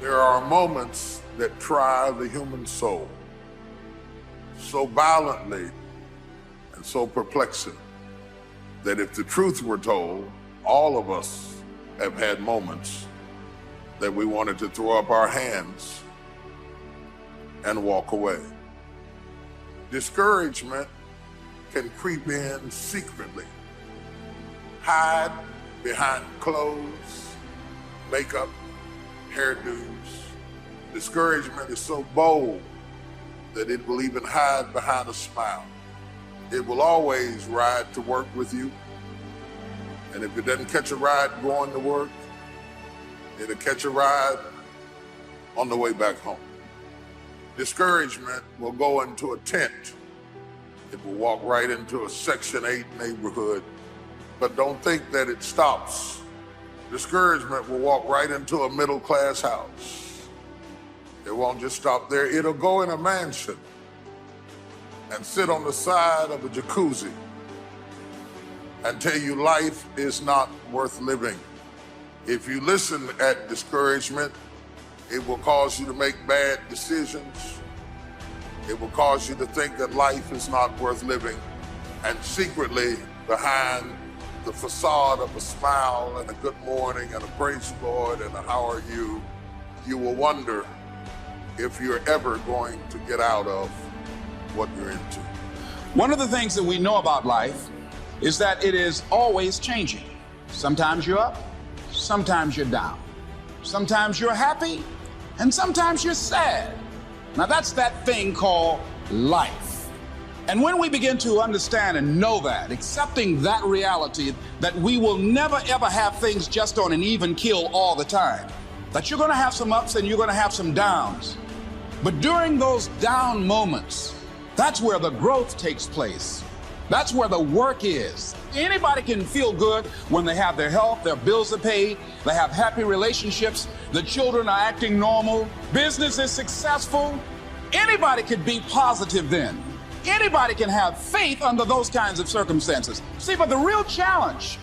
There are moments that try the human soul so violently and so perplexing that if the truth were told, all of us have had moments that we wanted to throw up our hands and walk away. Discouragement can creep in secretly, hide behind clothes, makeup, hairdos. Discouragement is so bold that it will even hide behind a smile. It will always ride to work with you. And if it doesn't catch a ride going to work, it'll catch a ride on the way back home. Discouragement will go into a tent. It will walk right into a Section 8 neighborhood. But don't think that it stops. Discouragement will walk right into a middle-class house. It won't just stop there. It'll go in a mansion and sit on the side of a jacuzzi and tell you life is not worth living. If you listen at discouragement, it will cause you to make bad decisions. It will cause you to think that life is not worth living. And secretly, behind the facade of a smile and a good morning and a praise the Lord and a how are you, you will wonder if you're ever going to get out of what you're into. One of the things that we know about life is that it is always changing. Sometimes you're up, sometimes you're down. Sometimes you're happy, and sometimes you're sad. Now that's that thing called life. And when we begin to understand and know that, accepting that reality that we will never ever have things just on an even keel all the time, that you're gonna have some ups and you're gonna have some downs. But during those down moments, that's where the growth takes place. That's where the work is. Anybody can feel good when they have their health, their bills are paid, they have happy relationships, the children are acting normal, business is successful. Anybody could be positive then. Anybody can have faith under those kinds of circumstances. See, but the real challenge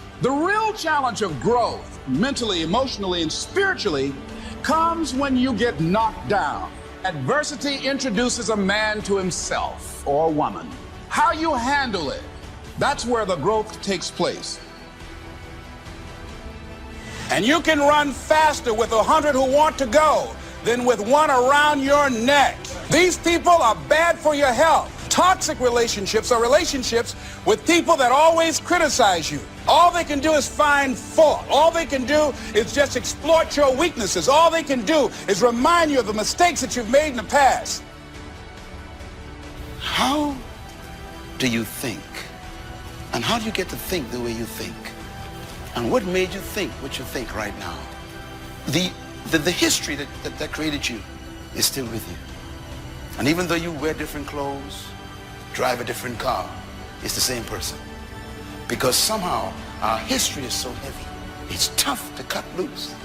of growth, mentally, emotionally, and spiritually, comes when you get knocked down. Adversity introduces a man to himself or a woman. How you handle it, that's where the growth takes place. And you can run faster with 100 who want to go than with one around your neck. These people are bad for your health. Toxic relationships are relationships with people that always criticize you. All they can do is find fault. All they can do is just exploit your weaknesses. All they can do is remind you of the mistakes that you've made in the past. How do you think? And how do you get to think the way you think? And what made you think what you think right now? The history that created you is still with you. And even though you wear different clothes, drive a different car, it's the same person. Because somehow our history is so heavy, it's tough to cut loose.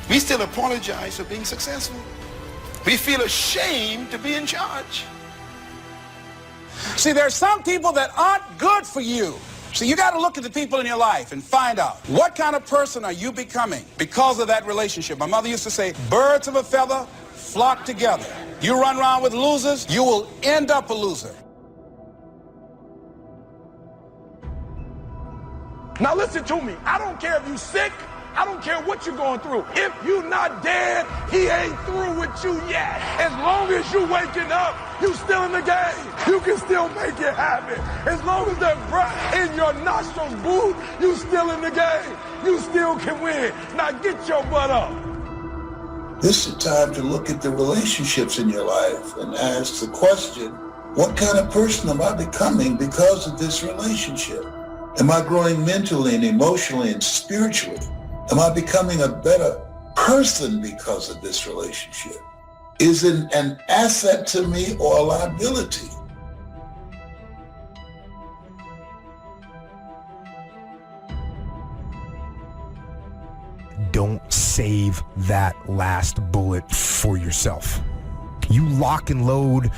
We still apologize for being successful. We feel ashamed to be in charge. See, there's some people that aren't good for you. So you got to look at the people in your life and find out what kind of person are you becoming because of that relationship. My mother used to say, birds of a feather flock together. You run around with losers, you will end up a loser. Now listen to me. I don't care if you're sick. I don't care what you're going through. If you're not dead, he ain't through with you yet. As long as you waking up, you still in the game. You can still make it happen. As long as that breath in your nostrils boot, you still in the game. You still can win. Now get your butt up. This is a time to look at the relationships in your life and ask the question, what kind of person am I becoming because of this relationship? Am I growing mentally and emotionally and spiritually? Am I becoming a better person because of this relationship? Is it an asset to me or a liability? Don't save that last bullet for yourself. You lock and load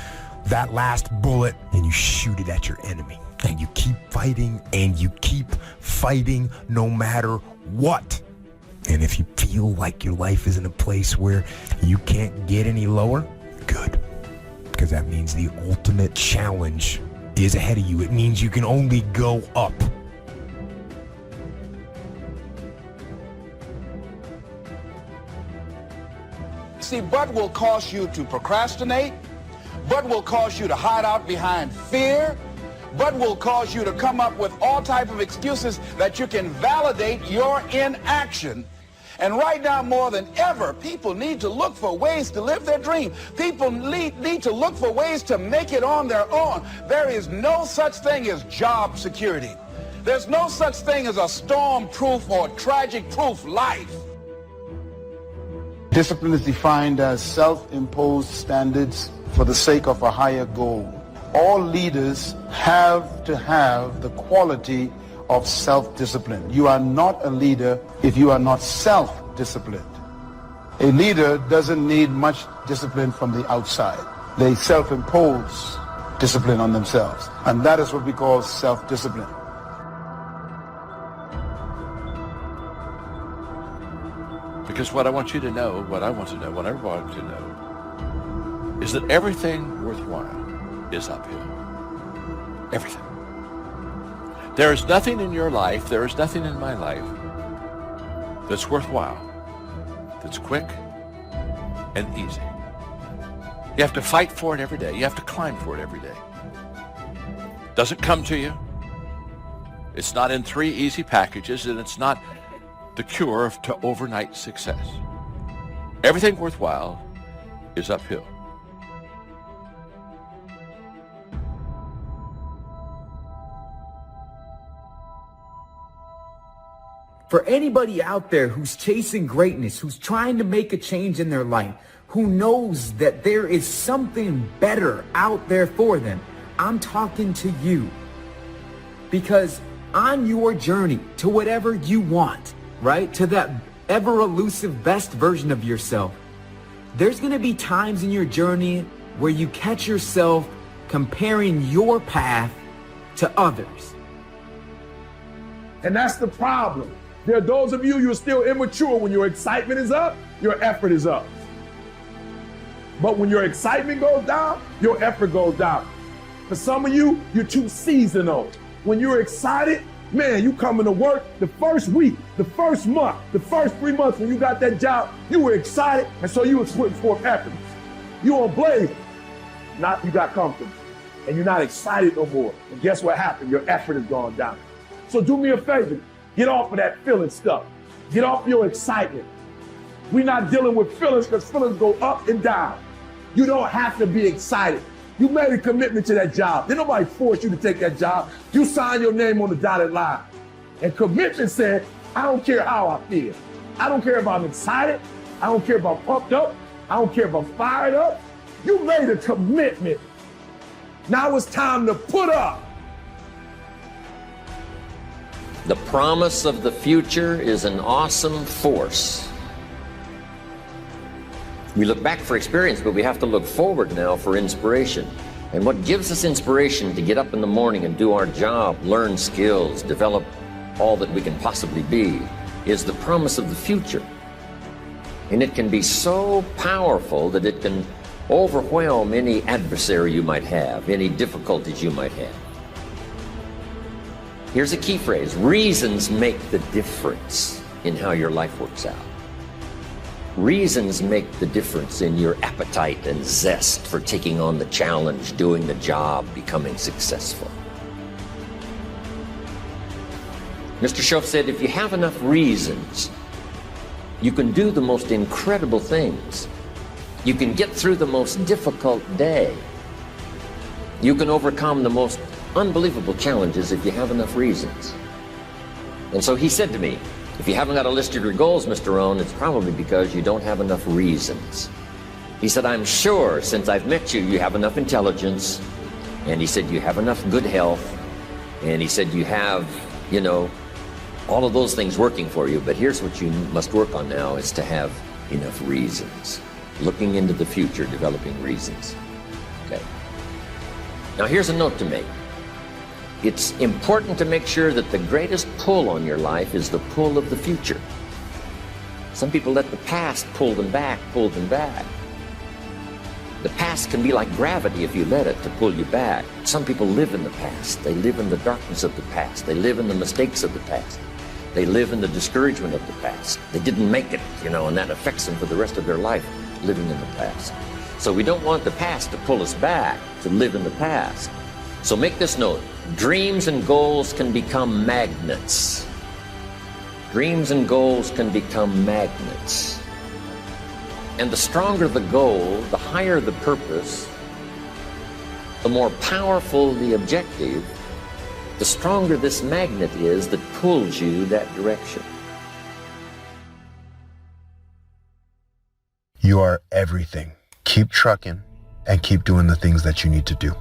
that last bullet and you shoot it at your enemy. And you keep fighting and you keep fighting no matter what. And if you feel like your life is in a place where you can't get any lower, good. Because that means the ultimate challenge is ahead of you. It means you can only go up. See, but will cause you to procrastinate, but will cause you to hide out behind fear, but will cause you to come up with all type of excuses that you can validate your inaction. And right now, more than ever, people need to look for ways to live their dream. People need to look for ways to make it on their own. There is no such thing as job security. There's no such thing as a storm-proof or tragic-proof life. Discipline is defined as self-imposed standards for the sake of a higher goal. All leaders have to have the quality of self-discipline. You are not a leader if you are not self-disciplined. A leader doesn't need much discipline from the outside. They self-impose discipline on themselves. And that is what we call self-discipline. Because what I want you to know, what I want to know, what everybody to know, is that everything worthwhile is uphill. Everything. There is nothing in your life, there is nothing in my life that's worthwhile, that's quick and easy. You have to fight for it every day. You have to climb for it every day. Doesn't come to you. It's not in 3 easy packages, and it's not the cure to overnight success. Everything worthwhile is uphill. For anybody out there who's chasing greatness, who's trying to make a change in their life, who knows that there is something better out there for them, I'm talking to you. Because on your journey to whatever you want, right, to that ever elusive best version of yourself, there's going to be times in your journey where you catch yourself comparing your path to others. And that's the problem. There are those of you, you're still immature. When your excitement is up, your effort is up. But when your excitement goes down, your effort goes down. For some of you, you're too seasonal. When you're excited, man, you coming to work the first week, the first month, the first 3 months when you got that job, you were excited, and so you were putting forth effort. You on blaze. Not you got comfortable, and you're not excited no more. And guess what happened? Your effort has gone down. So do me a favor. Get off of that feeling stuff. Get off your excitement. We're not dealing with feelings because feelings go up and down. You don't have to be excited. You made a commitment to that job. Did nobody force you to take that job? You signed your name on the dotted line. And commitment said, I don't care how I feel. I don't care if I'm excited. I don't care if I'm pumped up. I don't care if I'm fired up. You made a commitment. Now it's time to put up. The promise of the future is an awesome force. We look back for experience, but we have to look forward now for inspiration. And what gives us inspiration to get up in the morning and do our job, learn skills, develop all that we can possibly be, is the promise of the future. And it can be so powerful that it can overwhelm any adversary you might have, any difficulties you might have. Here's a key phrase: reasons make the difference in how your life works out. Reasons make the difference in your appetite and zest for taking on the challenge, doing the job, becoming successful. Mr. Schoaf said, if you have enough reasons, you can do the most incredible things. You can get through the most difficult day. You can overcome the most unbelievable challenges if you have enough reasons. And so he said to me, if you haven't got a list of your goals, Mr. Rohn, it's probably because you don't have enough reasons. He said, I'm sure since I've met you, you have enough intelligence. And he said, you have enough good health. And he said, you have, all of those things working for you. But here's what you must work on now is to have enough reasons. Looking into the future, developing reasons. Okay. Now here's a note to make. It's important to make sure that the greatest pull on your life is the pull of the future. Some people let the past pull them back, pull them back. The past can be like gravity if you let it to pull you back. Some people live in the past. They live in the darkness of the past. They live in the mistakes of the past. They live in the discouragement of the past. They didn't make it, and that affects them for the rest of their life, living in the past. So we don't want the past to pull us back to live in the past. So make this note: dreams and goals can become magnets. Dreams and goals can become magnets. And the stronger the goal, the higher the purpose, the more powerful the objective, the stronger this magnet is that pulls you that direction. You are everything. Keep trucking and keep doing the things that you need to do.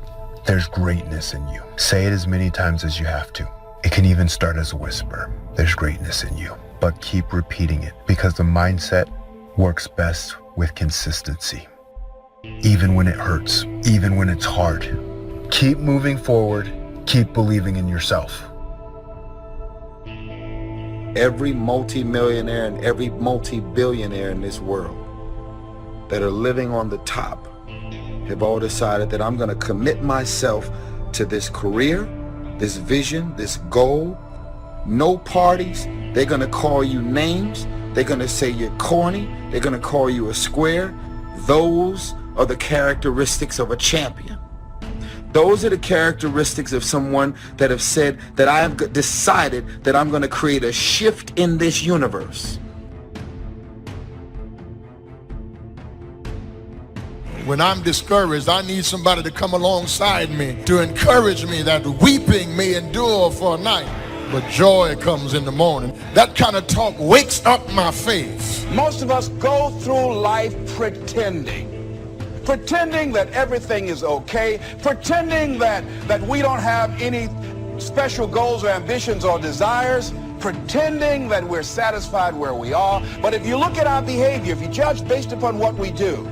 There's greatness in you. Say it as many times as you have to. It can even start as a whisper. There's greatness in you. But keep repeating it, because the mindset works best with consistency. Even when it hurts, even when it's hard. Keep moving forward. Keep believing in yourself. Every multi-millionaire and every multi-billionaire in this world that are living on the top have all decided that I'm going to commit myself to this career, this vision, this goal. No parties. They're going to call you names. They're going to say you're corny. They're going to call you a square. Those are the characteristics of a champion. Those are the characteristics of someone that have said that I have decided that I'm going to create a shift in this universe. When I'm discouraged, I need somebody to come alongside me to encourage me that weeping may endure for a night, but joy comes in the morning. That kind of talk wakes up my faith. Most of us go through life pretending that everything is okay, pretending that we don't have any special goals or ambitions or desires, pretending that we're satisfied where we are. But if you look at our behavior, if you judge based upon what we do,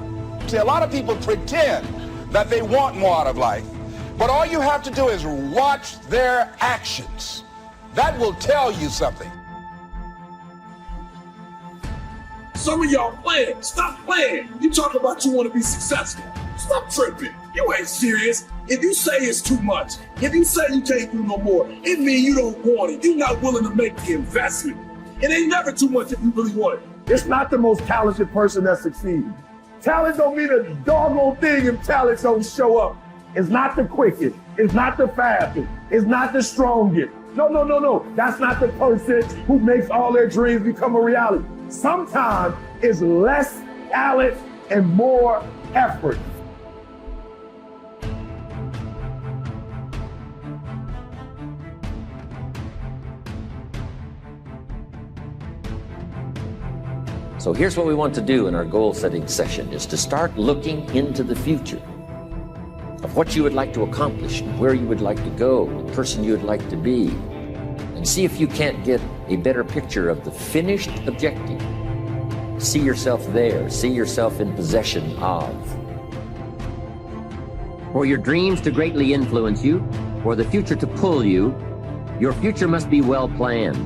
see, a lot of people pretend that they want more out of life, but all you have to do is watch their actions. That will tell you something. Some of y'all playing. Stop playing. You talk about you want to be successful. Stop tripping. You ain't serious. If you say it's too much, if you say you can't do no more, it means you don't want it. You're not willing to make the investment. It ain't never too much if you really want it. It's not the most talented person that succeeds. Talent don't mean a doggone thing if talent don't show up. It's not the quickest. It's not the fastest. It's not the strongest. No. That's not the person who makes all their dreams become a reality. Sometimes it's less talent and more effort. So here's what we want to do in our goal setting session, is to start looking into the future of what you would like to accomplish, and where you would like to go, the person you would like to be, and see if you can't get a better picture of the finished objective. See yourself there, see yourself in possession of. For your dreams to greatly influence you, for the future to pull you, your future must be well planned.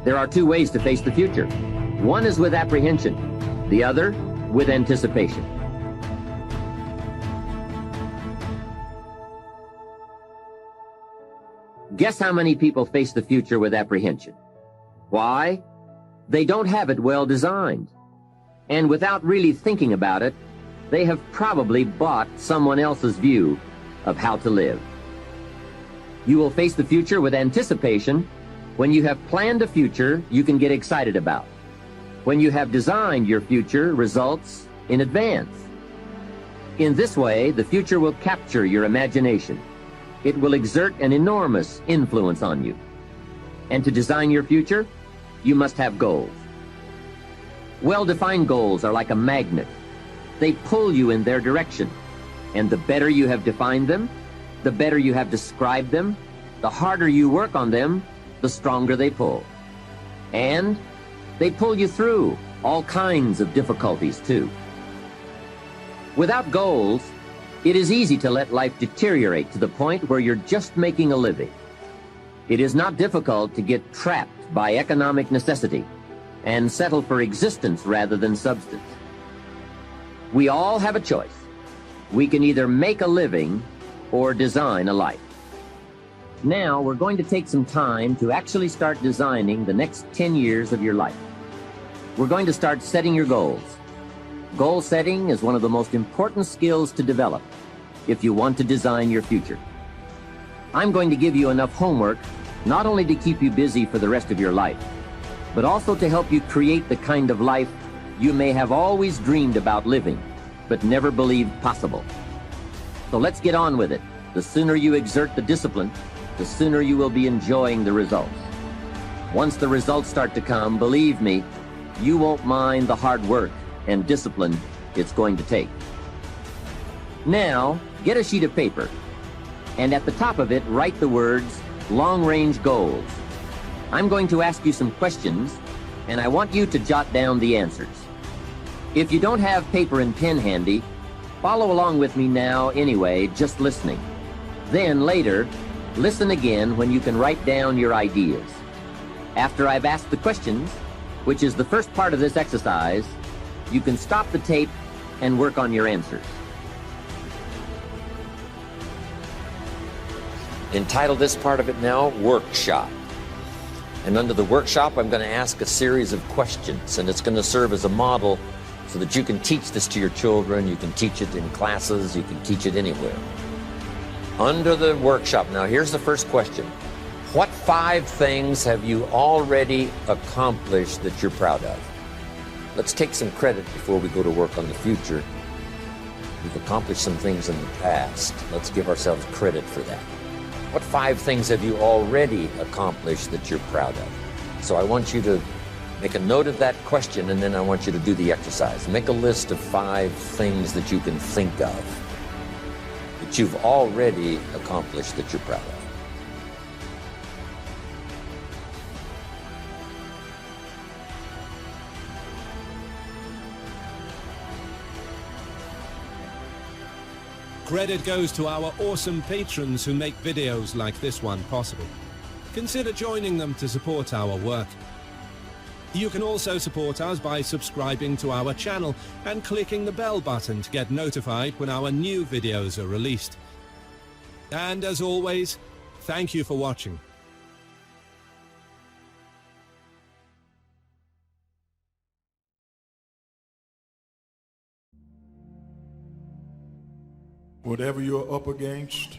There are two ways to face the future. One is with apprehension, the other with anticipation. Guess how many people face the future with apprehension? Why? They don't have it well designed. And without really thinking about it, they have probably bought someone else's view of how to live. You will face the future with anticipation when you have planned a future you can get excited about. When you have designed your future results in advance. In this way, the future will capture your imagination. It will exert an enormous influence on you. And to design your future, you must have goals. Well-defined goals are like a magnet. They pull you in their direction. And the better you have defined them, the better you have described them, the harder you work on them, the stronger they pull. And they pull you through all kinds of difficulties, too. Without goals, it is easy to let life deteriorate to the point where you're just making a living. It is not difficult to get trapped by economic necessity and settle for existence rather than substance. We all have a choice. We can either make a living or design a life. Now we're going to take some time to actually start designing the next 10 years of your life. We're going to start setting your goals. Goal setting is one of the most important skills to develop if you want to design your future. I'm going to give you enough homework not only to keep you busy for the rest of your life, but also to help you create the kind of life you may have always dreamed about living, but never believed possible. So let's get on with it. The sooner you exert the discipline, the sooner you will be enjoying the results. Once the results start to come, believe me, you won't mind the hard work and discipline it's going to take. Now, get a sheet of paper, and at the top of it, write the words, long-range goals. I'm going to ask you some questions, and I want you to jot down the answers. If you don't have paper and pen handy, follow along with me now anyway, just listening. Then later, listen again when you can write down your ideas. After I've asked the questions, which is the first part of this exercise, you can stop the tape and work on your answers. Entitle this part of it now, Workshop. And under the workshop, I'm going to ask a series of questions, and it's going to serve as a model so that you can teach this to your children, you can teach it in classes, you can teach it anywhere. Under the workshop, now here's the first question. What 5 things have you already accomplished that you're proud of? Let's take some credit before we go to work on the future. We've accomplished some things in the past. Let's give ourselves credit for that. What 5 things have you already accomplished that you're proud of? So I want you to make a note of that question, and then I want you to do the exercise. Make a list of 5 things that you can think of that you've already accomplished that you're proud of. Credit goes to our awesome patrons who make videos like this one possible. Consider joining them to support our work. You can also support us by subscribing to our channel and clicking the bell button to get notified when our new videos are released. And as always, thank you for watching. Whatever you're up against,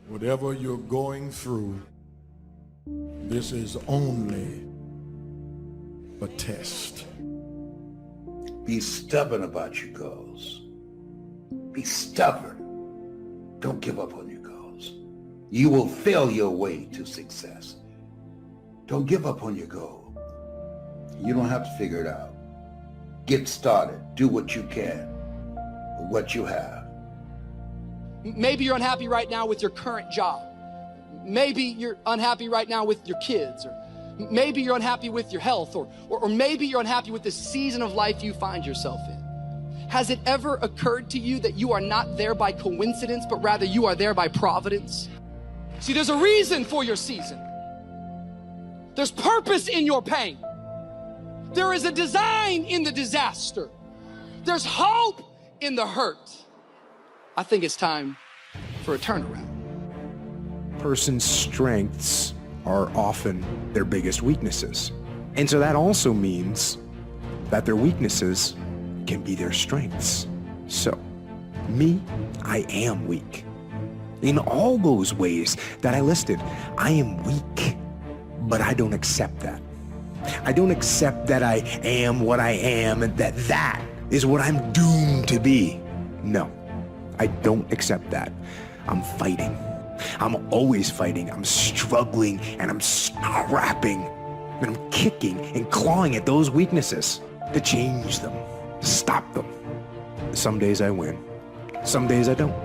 whatever you're going through, this is only a test. Be stubborn about your goals. Be stubborn. Don't give up on your goals. You will fail your way to success. Don't give up on your goal. You don't have to figure it out. Get started. Do what you can with what you have. Maybe you're unhappy right now with your current job. Maybe you're unhappy right now with your kids, or maybe you're unhappy with your health, or maybe you're unhappy with the season of life you find yourself in. Has it ever occurred to you that you are not there by coincidence, but rather you are there by providence? See, there's a reason for your season. There's purpose in your pain. There is a design in the disaster. There's hope in the hurt. I think it's time for a turnaround. Person's strengths are often their biggest weaknesses. And so that also means that their weaknesses can be their strengths. So, me, I am weak. In all those ways that I listed, I am weak, but I don't accept that. I don't accept that I am what I am and that is what I'm doomed to be. No, I don't accept that. I'm fighting. I'm always fighting. I'm struggling and I'm scrapping and I'm kicking and clawing at those weaknesses to change them, to stop them. Some days I win, some days I don't.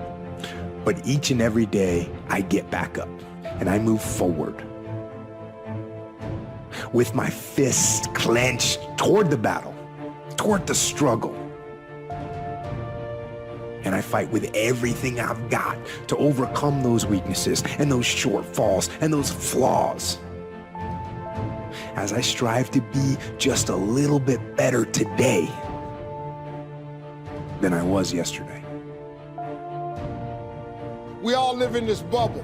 But each and every day I get back up and I move forward with my fist clenched toward the battle, toward the struggle. And I fight with everything I've got to overcome those weaknesses and those shortfalls and those flaws. as I strive to be just a little bit better today than I was yesterday. We all live in this bubble.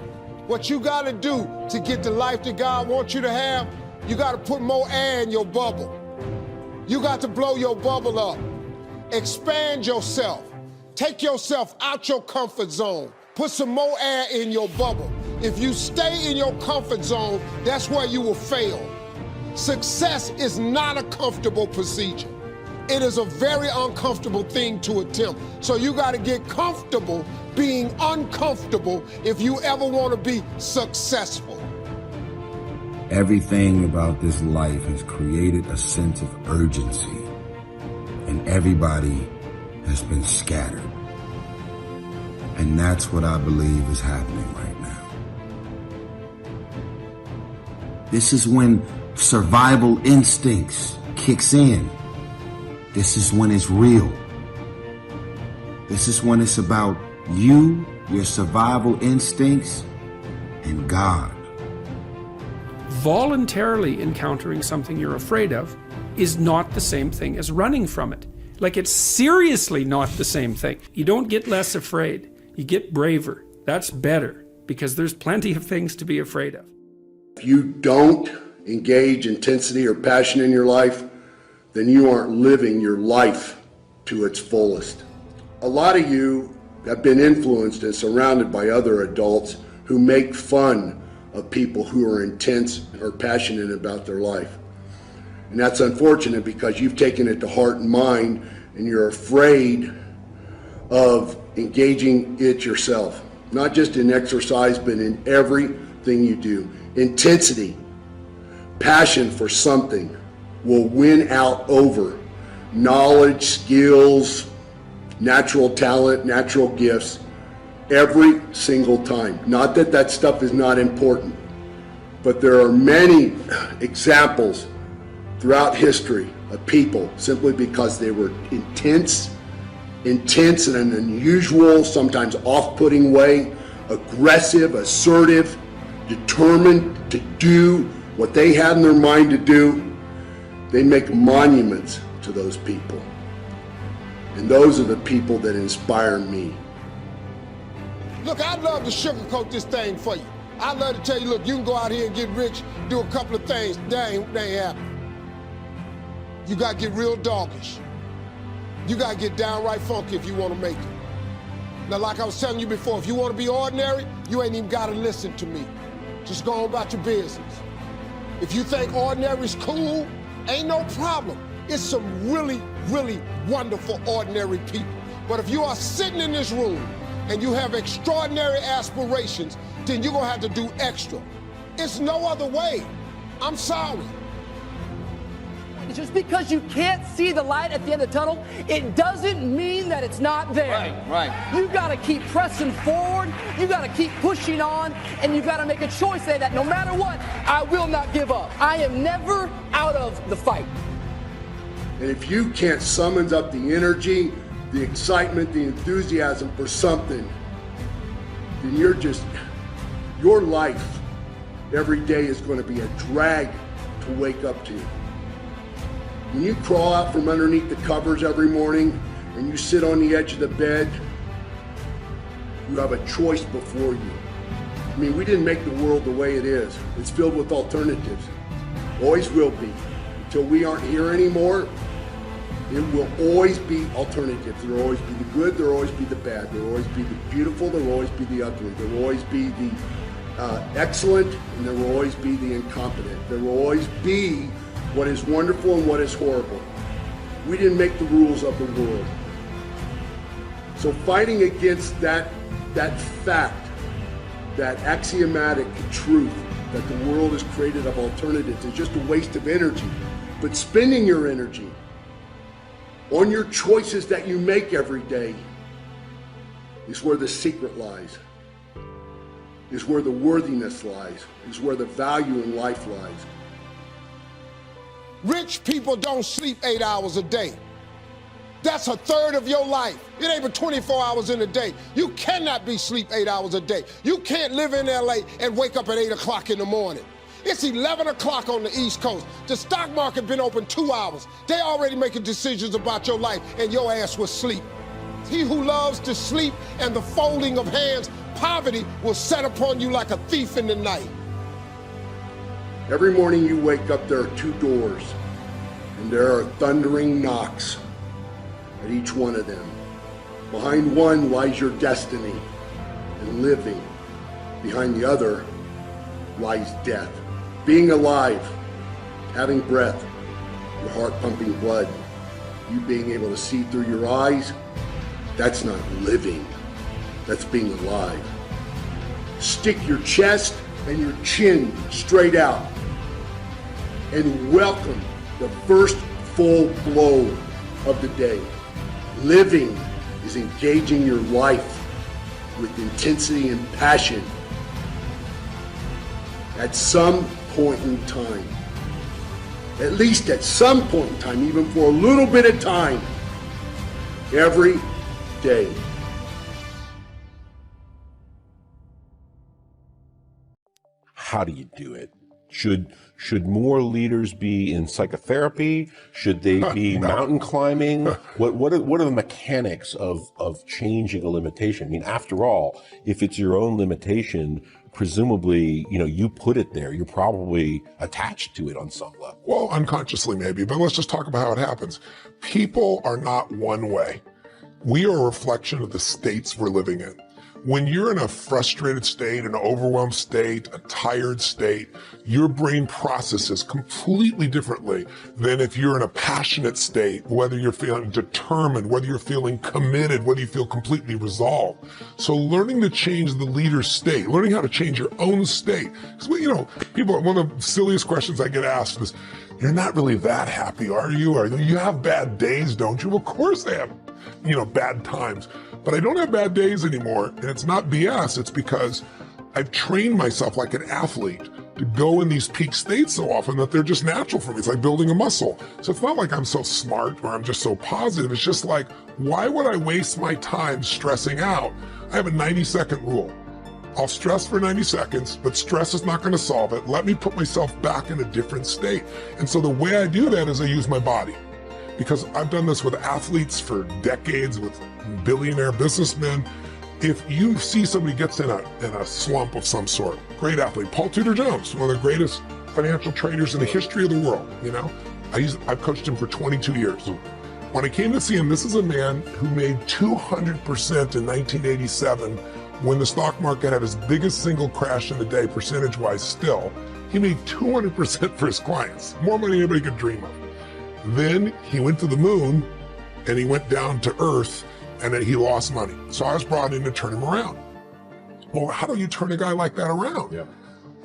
What you gotta do to get the life that God wants you to have, you gotta put more air in your bubble. You got to blow your bubble up. Expand yourself. Take yourself out your comfort zone. Put some more air in your bubble. If you stay in your comfort zone, that's where you will fail. Success is not a comfortable procedure. It is a very uncomfortable thing to attempt. So you got to get comfortable being uncomfortable if you ever want to be successful. Everything about this life has created a sense of urgency, and everybody has been scattered. And that's what I believe is happening right now. This is when survival instincts kicks in. This is when it's real. This is when it's about you, your survival instincts, and God. Voluntarily encountering something you're afraid of is not the same thing as running from it. Like, it's seriously not the same thing. You don't get less afraid. You get braver. That's better, because there's plenty of things to be afraid of. If you don't engage intensity or passion in your life, then you aren't living your life to its fullest. A lot of you have been influenced and surrounded by other adults who make fun of people who are intense or passionate about their life. And that's unfortunate, because you've taken it to heart and mind, and you're afraid of engaging it yourself. Not just in exercise, but in everything you do. Intensity, passion for something will win out over knowledge, skills, natural talent, natural gifts, every single time. Not that that stuff is not important, but there are many examples throughout history of people, simply because they were intense in an unusual, sometimes off-putting way, aggressive, assertive, determined to do what they had in their mind to do. They make monuments to those people. And those are the people that inspire me. Look, I'd love to sugarcoat this thing for you. I'd love to tell you, look, you can go out here and get rich, do a couple of things. That ain't happening. You got to get real doggish. You got to get downright funky if you want to make it. Now, like I was telling you before, if you want to be ordinary, you ain't even got to listen to me. Just go on about your business. If you think ordinary's cool, ain't no problem. It's some really, really wonderful ordinary people. But if you are sitting in this room and you have extraordinary aspirations, then you're going to have to do extra. It's no other way. I'm sorry. Just because you can't see the light at the end of the tunnel, it doesn't mean that it's not there. Right. You got to keep pressing forward. You got to keep pushing on, and you got to make a choice today that no matter what, I will not give up. I am never out of the fight. And if you can't summon up the energy, the excitement, the enthusiasm for something, then your life every day is going to be a drag to wake up to. When you crawl out from underneath the covers every morning and you sit on the edge of the bed, you have a choice before you. I mean, we didn't make the world the way it is. It's filled with alternatives. Always will be. Until we aren't here anymore, it will always be alternatives. There will always be the good, there will always be the bad. There will always be the beautiful, there will always be the ugly. There will always be the excellent, and there will always be the incompetent. There will always be what is wonderful and what is horrible. We didn't make the rules of the world. So fighting against that fact, that axiomatic truth that the world is created of alternatives is just a waste of energy. But spending your energy on your choices that you make every day is where the secret lies, is where the worthiness lies, is where the value in life lies. Rich people don't sleep 8 hours a day. That's a third of your life. It ain't but 24 hours in a day. You cannot be sleep 8 hours a day. You can't live in LA and wake up at 8 o'clock in the morning. It's 11 o'clock on the East Coast. The stock market been open 2 hours. They already making decisions about your life, and your ass will sleep. He who loves to sleep and the folding of hands, poverty will set upon you like a thief in the night. Every morning you wake up, there are 2 doors, and there are thundering knocks at each one of them. Behind one lies your destiny and living. Behind the other lies death. Being alive, having breath, your heart pumping blood, you being able to see through your eyes, that's not living, that's being alive. Stick your chest and your chin straight out and welcome the first full blow of the day. Living is engaging your life with intensity and passion. At some point in time, at least at some point in time, even for a little bit of time, every day. How do you do it? Should more leaders be in psychotherapy? Should they be mountain climbing? What are the mechanics of changing a limitation? I mean, after all, if it's your own limitation, presumably, you put it there. You're probably attached to it on some level. Well, unconsciously maybe, but let's just talk about how it happens. People are not one way. We are a reflection of the states we're living in. When you're in a frustrated state, an overwhelmed state, a tired state, your brain processes completely differently than if you're in a passionate state, whether you're feeling determined, whether you're feeling committed, whether you feel completely resolved. So learning to change the leader's state, learning how to change your own state. Because, people, one of the silliest questions I get asked is, you're not really that happy, are you? You have bad days, don't you? Well, of course I have, bad times. But I don't have bad days anymore, and it's not BS. It's because I've trained myself like an athlete to go in these peak states so often that they're just natural for me. It's like building a muscle. So it's not like I'm so smart or I'm just so positive. It's just like, why would I waste my time stressing out? I have a 90-second rule. I'll stress for 90 seconds, but stress is not going to solve it. Let me put myself back in a different state. And so the way I do that is I use my body. Because I've done this with athletes for decades, with billionaire businessmen. If you see somebody gets in a slump of some sort, great athlete, Paul Tudor Jones, one of the greatest financial traders in the history of the world, I've coached him for 22 years. When I came to see him, this is a man who made 200% in 1987 when the stock market had its biggest single crash in the day, percentage-wise still. He made 200% for his clients, more money than anybody could dream of. Then he went to the moon and he went down to Earth and then he lost money. So I was brought in to turn him around. Well, how do you turn a guy like that around? Yeah.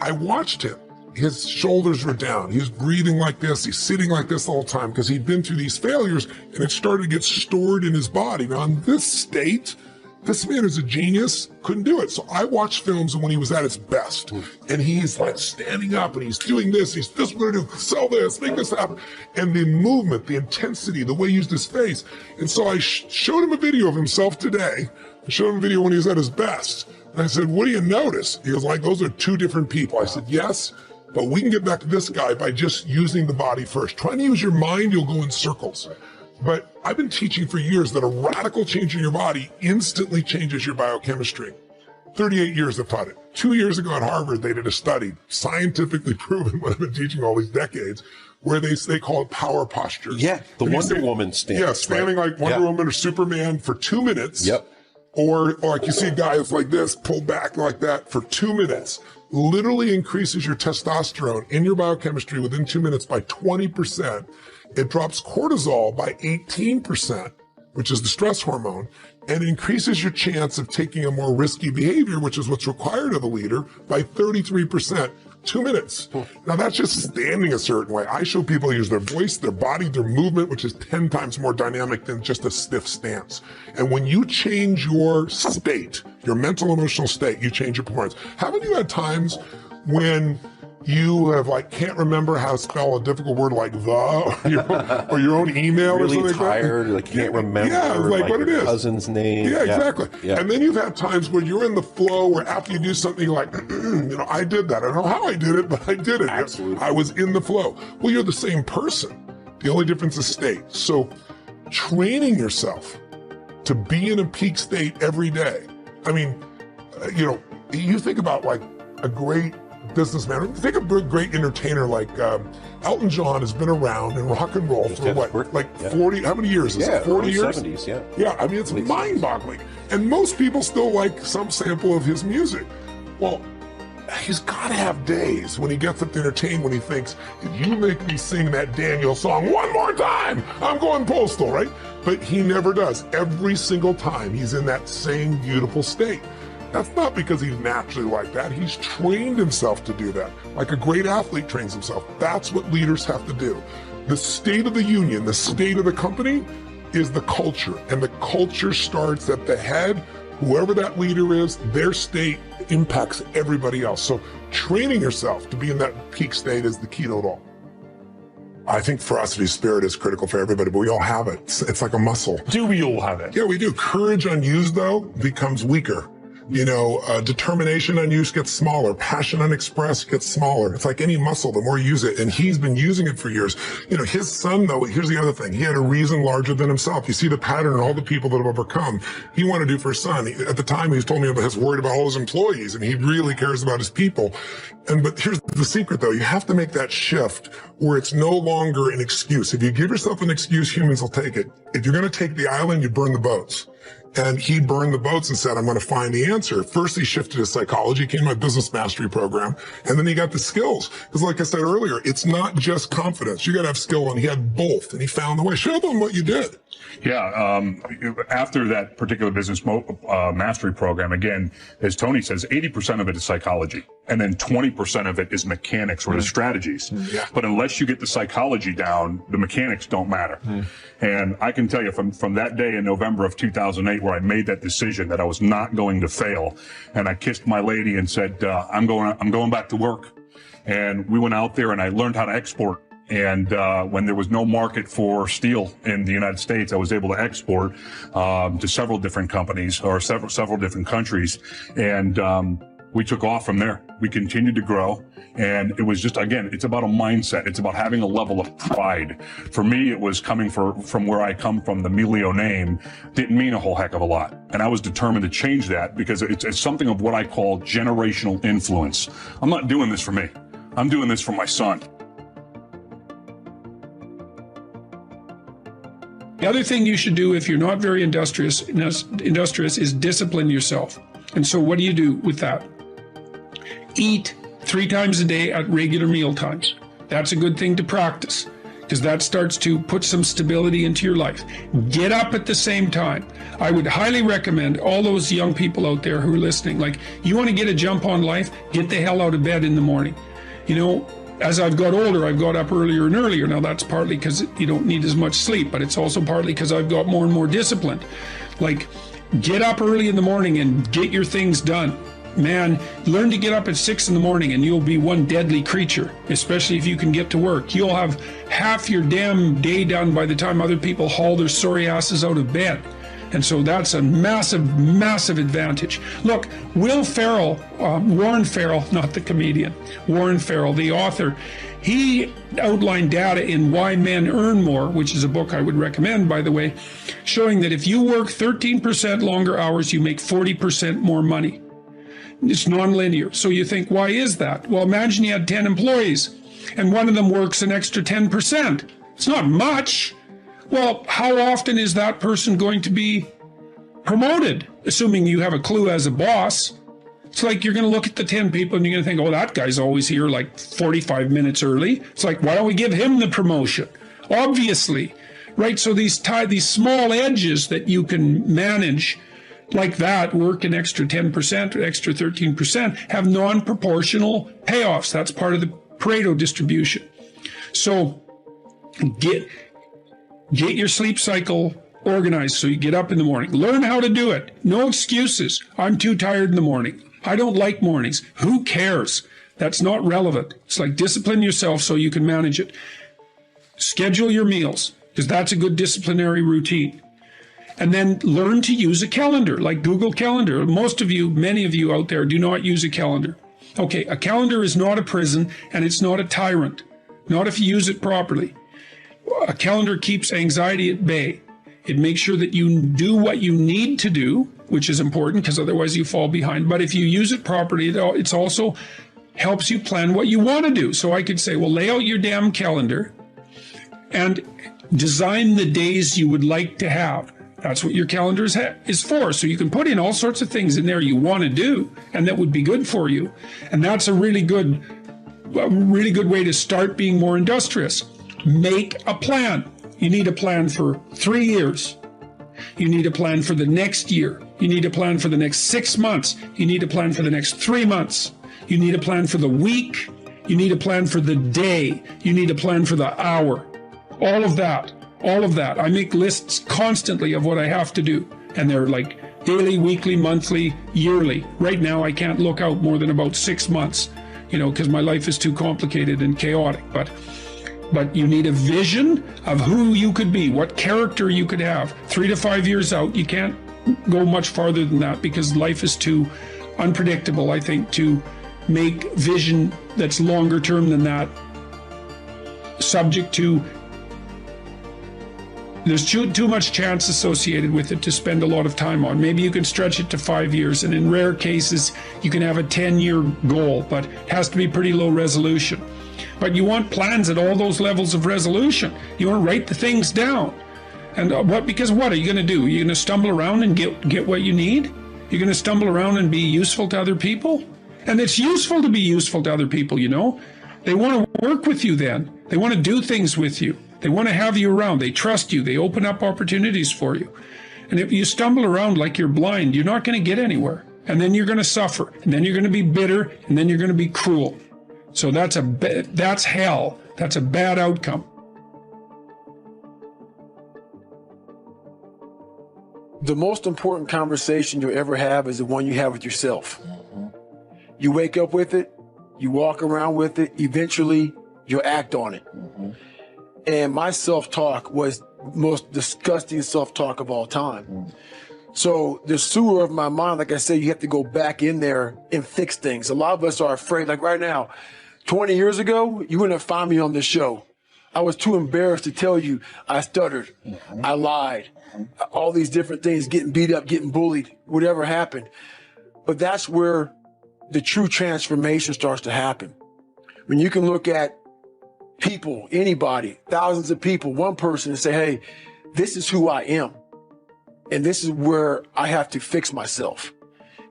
I watched him. His shoulders were down. He was breathing like this. He's sitting like this all the time because he'd been through these failures and it started to get stored in his body. Now in this state, this man is a genius, couldn't do it. So I watched films when he was at his best. And he's like standing up and he's doing this, he's this what to do, sell this, make this happen. And the movement, the intensity, the way he used his face. And so I showed him a video of himself today. I showed him a video when he was at his best. And I said, what do you notice? He was like, those are two different people. I said, yes, but we can get back to this guy by just using the body first. Trying to use your mind, you'll go in circles. But I've been teaching for years that a radical change in your body instantly changes your biochemistry. 38 years I've taught it. 2 years ago at Harvard, they did a study, scientifically proven what I've been teaching all these decades, where they call it power postures. Yeah, the Wonder Woman stance. Yeah, standing like Wonder Woman or Superman for 2 minutes. Yep. Or like you see a guy that's like this, pulled back like that for 2 minutes. Literally increases your testosterone in your biochemistry within 2 minutes by 20%. It drops cortisol by 18%, which is the stress hormone, and increases your chance of taking a more risky behavior, which is what's required of a leader, by 33%. 2 minutes. Now that's just standing a certain way. I show people use their voice, their body, their movement, which is 10 times more dynamic than just a stiff stance. And when you change your state, your mental emotional state, you change your performance. Haven't you had times when you have can't remember how to spell a difficult word like the, or your own email really or something tired, like that. Can't remember what it your is. cousin's name. Yeah, exactly. Yeah. And then you've had times where you're in the flow where after you do something you're like, I did that. I don't know how I did it, but I did it. Absolutely. I was in the flow. Well, you're the same person. The only difference is state. So training yourself to be in a peak state every day. I mean, you think about a great businessman. Think of a great entertainer like Elton John has been around in rock and roll for 40, how many years is it? 40 years? 70s, yeah. Yeah, I mean, it's mind-boggling. And most people still like some sample of his music. Well, he's got to have days when he gets up to entertain, when he thinks, if you make me sing that Daniel song one more time, I'm going postal, right? But he never does. Every single time he's in that same beautiful state. That's not because he's naturally like that. He's trained himself to do that. Like a great athlete trains himself. That's what leaders have to do. The state of the union, the state of the company is the culture. And the culture starts at the head. Whoever that leader is, their state impacts everybody else. So training yourself to be in that peak state is the key to it all. I think ferocity of spirit is critical for everybody, but we all have it. It's like a muscle. Do we all have it? Yeah, we do. Courage unused, though, becomes weaker. Determination unused gets smaller. Passion unexpressed gets smaller. It's like any muscle, the more you use it. And he's been using it for years. His son, though, here's the other thing. He had a reason larger than himself. You see the pattern in all the people that have overcome. He wanted to do for his son. At the time, he was told me about his worried about all his employees, and he really cares about his people. But here's the secret, though. You have to make that shift where it's no longer an excuse. If you give yourself an excuse, humans will take it. If you're going to take the island, you burn the boats. And he burned the boats and said, I'm going to find the answer. First, he shifted his psychology, came to my business mastery program, and then he got the skills. Because like I said earlier, it's not just confidence. You got to have skill, and he had both, and he found the way. Show them what you did. Yeah, after that particular business mastery program, again, as Tony says, 80% of it is psychology, and then 20% of it is mechanics or the strategies. Yeah. But unless you get the psychology down, the mechanics don't matter. And I can tell you from that day in November of 2008 where I made that decision that I was not going to fail, and I kissed my lady and said, I'm going back to work. And we went out there and I learned how to export. And when there was no market for steel in the United States, I was able to export to several different companies or several different countries. And we took off from there. We continued to grow. And it was just, again, it's about a mindset. It's about having a level of pride. For me, it was coming from where I come from. The Melio name didn't mean a whole heck of a lot. And I was determined to change that because it's something of what I call generational influence. I'm not doing this for me. I'm doing this for my son. The other thing you should do if you're not very industrious is discipline yourself. And so what do you do with that? Eat 3 times a day at regular meal times. That's a good thing to practice because that starts to put some stability into your life. Get up at the same time. I would highly recommend all those young people out there who are listening, like, you want to get a jump on life, get the hell out of bed in the morning. As I've got older, I've got up earlier and earlier. Now, that's partly because you don't need as much sleep, but it's also partly because I've got more and more disciplined. Like, get up early in the morning and get your things done. Man, learn to get up at 6 in the morning and you'll be one deadly creature, especially if you can get to work. You'll have half your damn day done by the time other people haul their sorry asses out of bed. And so that's a massive, massive advantage. Look, Warren Farrell, not the comedian, Warren Farrell, the author, he outlined data in Why Men Earn More, which is a book I would recommend, by the way, showing that if you work 13% longer hours, you make 40% more money. It's nonlinear. So you think, why is that? Well, imagine you had 10 employees and one of them works an extra 10%. It's not much. Well, how often is that person going to be promoted, assuming you have a clue as a boss? It's like you're going to look at the 10 people and you're going to think, oh, that guy's always here like 45 minutes early. It's like, why don't we give him the promotion? Obviously, right? So these small edges that you can manage like that, work an extra 10% or extra 13%, have non-proportional payoffs. That's part of the Pareto distribution. So get your sleep cycle organized so you get up in the morning. Learn how to do it. No excuses. I'm too tired in the morning. I don't like mornings. Who cares? That's not relevant. It's like discipline yourself so you can manage it. Schedule your meals, because that's a good disciplinary routine. And then learn to use a calendar, like Google Calendar. Most of you, many of you out there do not use a calendar. Okay, a calendar is not a prison, and it's not a tyrant. Not if you use it properly. A calendar keeps anxiety at bay. It makes sure that you do what you need to do, which is important because otherwise you fall behind. But if you use it properly, it's also helps you plan what you want to do. So I could say, well, lay out your damn calendar and design the days you would like to have. That's what your calendar is for. So you can put in all sorts of things in there you want to do and that would be good for you. And that's a really good way to start being more industrious. Make a plan. You need a plan for 3 years. You need a plan for the next year. You need a plan for the next 6 months. You need a plan for the next 3 months. You need a plan for the week. You need a plan for the day. You need a plan for the hour. All of that. I make lists constantly of what I have to do. And they're like daily, weekly, monthly, yearly. Right now, I can't look out more than about 6 months, because my life is too complicated and chaotic. But you need a vision of who you could be, what character you could have. 3 to 5 years out, you can't go much farther than that because life is too unpredictable, I think, to make vision that's longer term than that subject to. There's too much chance associated with it to spend a lot of time on. Maybe you can stretch it to 5 years, and in rare cases, you can have a 10-year goal, but it has to be pretty low resolution. But you want plans at all those levels of resolution. You want to write the things down. And because what are you going to do? You're going to stumble around and get what you need? You're going to stumble around and be useful to other people? And it's useful to be useful to other people, They want to work with you then. They want to do things with you. They want to have you around. They trust you. They open up opportunities for you. And if you stumble around like you're blind, you're not going to get anywhere. And then you're going to suffer. And then you're going to be bitter. And then you're going to be cruel. So that's hell. That's a bad outcome. The most important conversation you'll ever have is the one you have with yourself. You wake up with it. You walk around with it. Eventually, you'll act on it. And my self-talk was the most disgusting self-talk of all time. So the sewer of my mind, like I said, you have to go back in there and fix things. A lot of us are afraid. Like right now, 20 years ago, you wouldn't have found me on this show. I was too embarrassed to tell you I stuttered. I lied. All these different things, getting beat up, getting bullied, whatever happened. But that's where the true transformation starts to happen. When you can look at people, anybody, thousands of people, one person, and say, hey, this is who I am. And this is where I have to fix myself.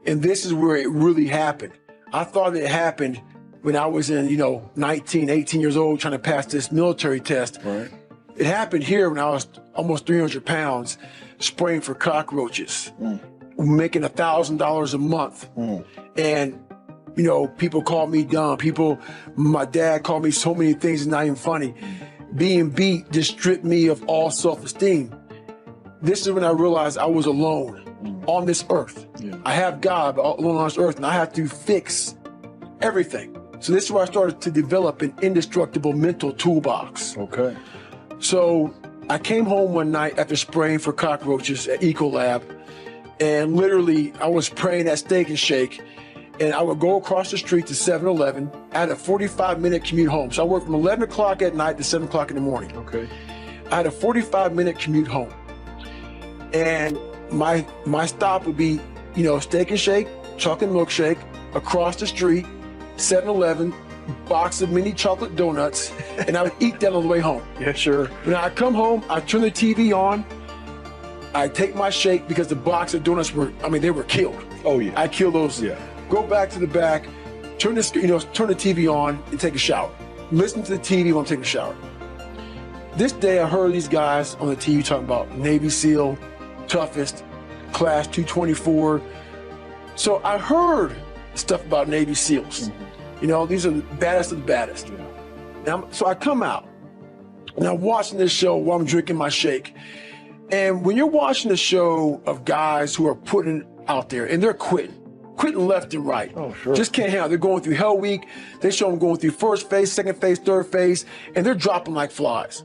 And this is where it really happened. I thought it happened when I was in, 19, 18 years old, trying to pass this military test. Right. It happened here when I was almost 300 pounds, spraying for cockroaches, making $1,000 a month. And people call me dumb. My dad called me so many things, it's not even funny. Being beat just stripped me of all self-esteem. This is when I realized I was alone on this earth. I have God, but alone on this earth, and I have to fix everything. So this is where I started to develop an indestructible mental toolbox. Okay. So I came home one night after spraying for cockroaches at Ecolab, and literally I was spraying at Steak and Shake. And I would go across the street to 7-Eleven. I had a 45-minute commute home. So I worked from 11 o'clock at night to 7 o'clock in the morning. Okay. I had a 45-minute commute home. And my stop would be, Steak and Shake, chocolate milkshake, across the street, 7-Eleven, box of mini chocolate donuts, and I would eat that on the way home. Yeah, sure. When I come home, I turn the TV on, I take my shake because the box of donuts they were killed. Oh, yeah. I kill those. Yeah. Go back to the back, turn the TV on and take a shower. Listen to the TV while I'm taking a shower. This day I heard these guys on the TV talking about Navy SEAL, toughest, class 224. So I heard stuff about Navy SEALs. These are the baddest of the baddest. So I come out and I'm watching this show while I'm drinking my shake. And when you're watching the show of guys who are putting out there and they're quitting quitting left and right. Oh, sure. Just can't handle it. They're going through hell week. They show them going through first phase, second phase, third phase, and they're dropping like flies.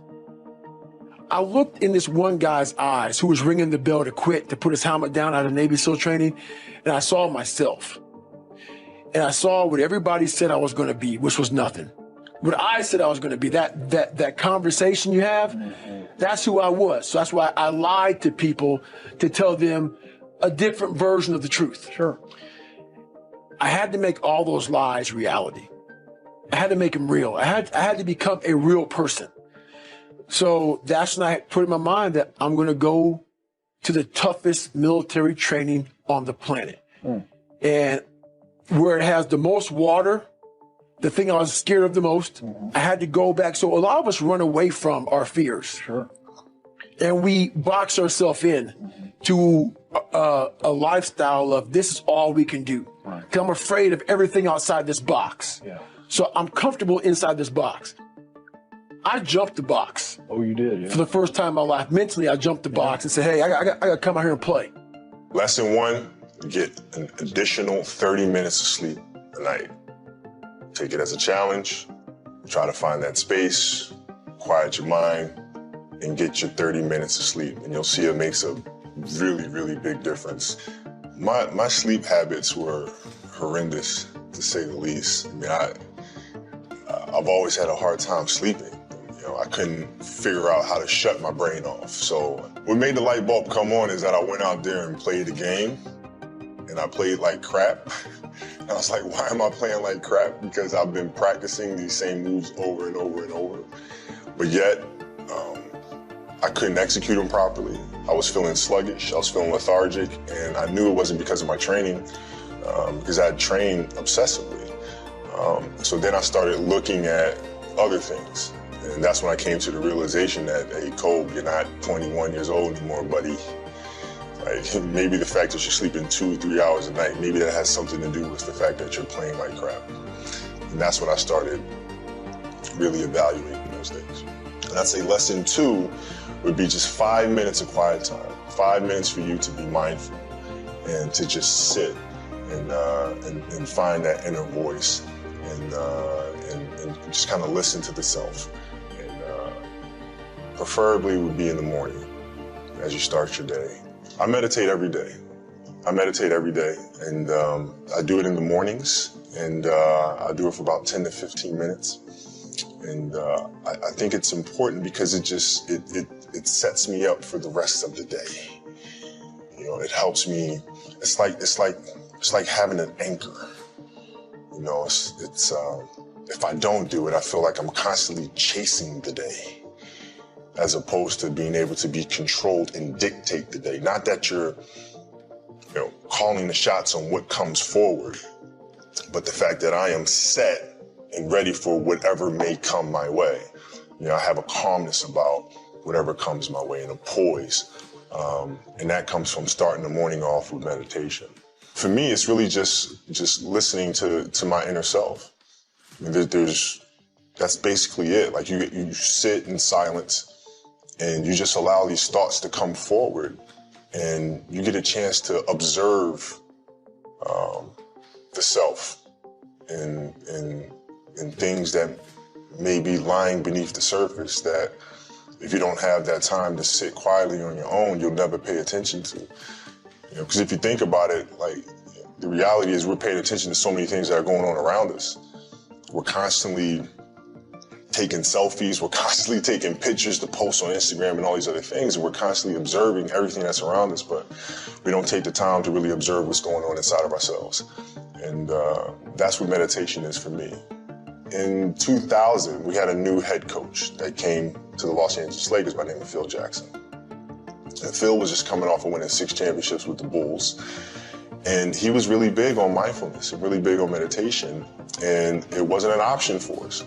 I looked in this one guy's eyes who was ringing the bell to quit, to put his helmet down out of Navy SEAL training, and I saw myself. And I saw what everybody said I was going to be, which was nothing. What I said I was going to be, that conversation you have, that's who I was. So that's why I lied to people to tell them a different version of the truth. Sure. I had to make all those lies reality. I had to make them real. I had to become a real person. So that's when I put in my mind that I'm going to go to the toughest military training on the planet. And where it has the most water, the thing I was scared of the most, I had to go back. So a lot of us run away from our fears. Sure. And we box ourselves in to a lifestyle of this is all we can do. Because I'm afraid of everything outside this box. Yeah. So I'm comfortable inside this box. I jumped the box. Oh, you did, yeah. For the first time in my life. Mentally, I jumped the box and said, hey, I got to come out here and play. Lesson 1, get an additional 30 minutes of sleep a night. Take it as a challenge. Try to find that space, quiet your mind, and get your 30 minutes of sleep. And you'll see it makes a really, really big difference. My sleep habits were horrendous, to say the least. I mean, I've always had a hard time sleeping. I couldn't figure out how to shut my brain off. So what made the light bulb come on is that I went out there and played a game, and I played like crap. And I was like, why am I playing like crap? Because I've been practicing these same moves over and over and over. But yet, I couldn't execute them properly. I was feeling sluggish, I was feeling lethargic, and I knew it wasn't because of my training, because I had trained obsessively. So then I started looking at other things. And that's when I came to the realization that, hey, Cole, you're not 21 years old anymore, buddy. Like, maybe the fact that you're sleeping 2 or 3 hours a night, maybe that has something to do with the fact that you're playing like crap. And that's when I started really evaluating those things. And I'd say lesson 2 would be just 5 minutes of quiet time. 5 minutes for you to be mindful and to just sit and find that inner voice and just kind of listen to the self. Preferably would be in the morning as you start your day. I meditate every day. And I do it in the mornings, and I do it for about 10 to 15 minutes. And I think it's important because it sets me up for the rest of the day. It helps me. It's like having an anchor. If I don't do it, I feel like I'm constantly chasing the day, as opposed to being able to be controlled and dictate the day. Not that you're, calling the shots on what comes forward, but the fact that I am set and ready for whatever may come my way. I have a calmness about whatever comes my way and a poise. And that comes from starting the morning off with meditation. For me, it's really just listening to my inner self. I mean, that's basically it. Like you sit in silence and you just allow these thoughts to come forward, and you get a chance to observe the self and things that may be lying beneath the surface that if you don't have that time to sit quietly on your own, you'll never pay attention to. Because if you think about it, like, the reality is we're paying attention to so many things that are going on around us. We're constantly taking selfies, we're constantly taking pictures to post on Instagram and all these other things, and we're constantly observing everything that's around us, but we don't take the time to really observe what's going on inside of ourselves. And that's what meditation is for me. In 2000, we had a new head coach that came to the Los Angeles Lakers by the name of Phil Jackson. And Phil was just coming off of winning 6 championships with the Bulls. And he was really big on mindfulness and really big on meditation. And it wasn't an option for us.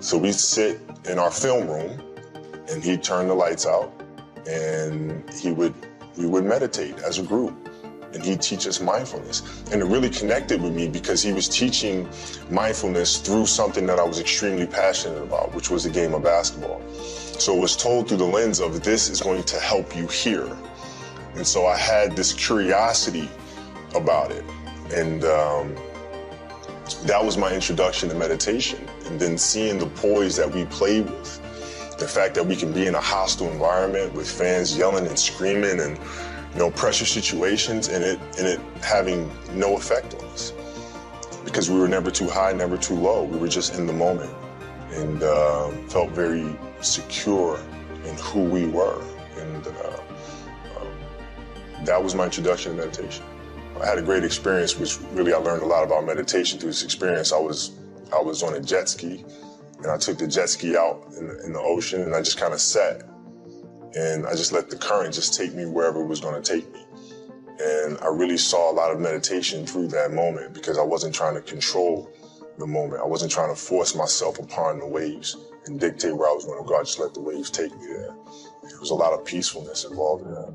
So we'd sit in our film room and he'd turn the lights out and we would meditate as a group. And he'd teach us mindfulness. And it really connected with me because he was teaching mindfulness through something that I was extremely passionate about, which was the game of basketball. So it was told through the lens of this is going to help you here. And so I had this curiosity about it. And that was my introduction to meditation. And then seeing the poise that we play with, the fact that we can be in a hostile environment with fans yelling and screaming and, you know, pressure situations, and it having no effect on us. Because we were never too high, never too low. We were just in the moment and felt very secure in who we were. And that was my introduction to meditation. I had a great experience, which really I learned a lot about meditation through this experience. I was on a jet ski, and I took the jet ski out in the ocean, and I just kind of sat. And I just let the current just take me wherever it was going to take me. And I really saw a lot of meditation through that moment because I wasn't trying to control the moment. I wasn't trying to force myself upon the waves and dictate where I was going to go. I just let the waves take me there. There was a lot of peacefulness involved in that.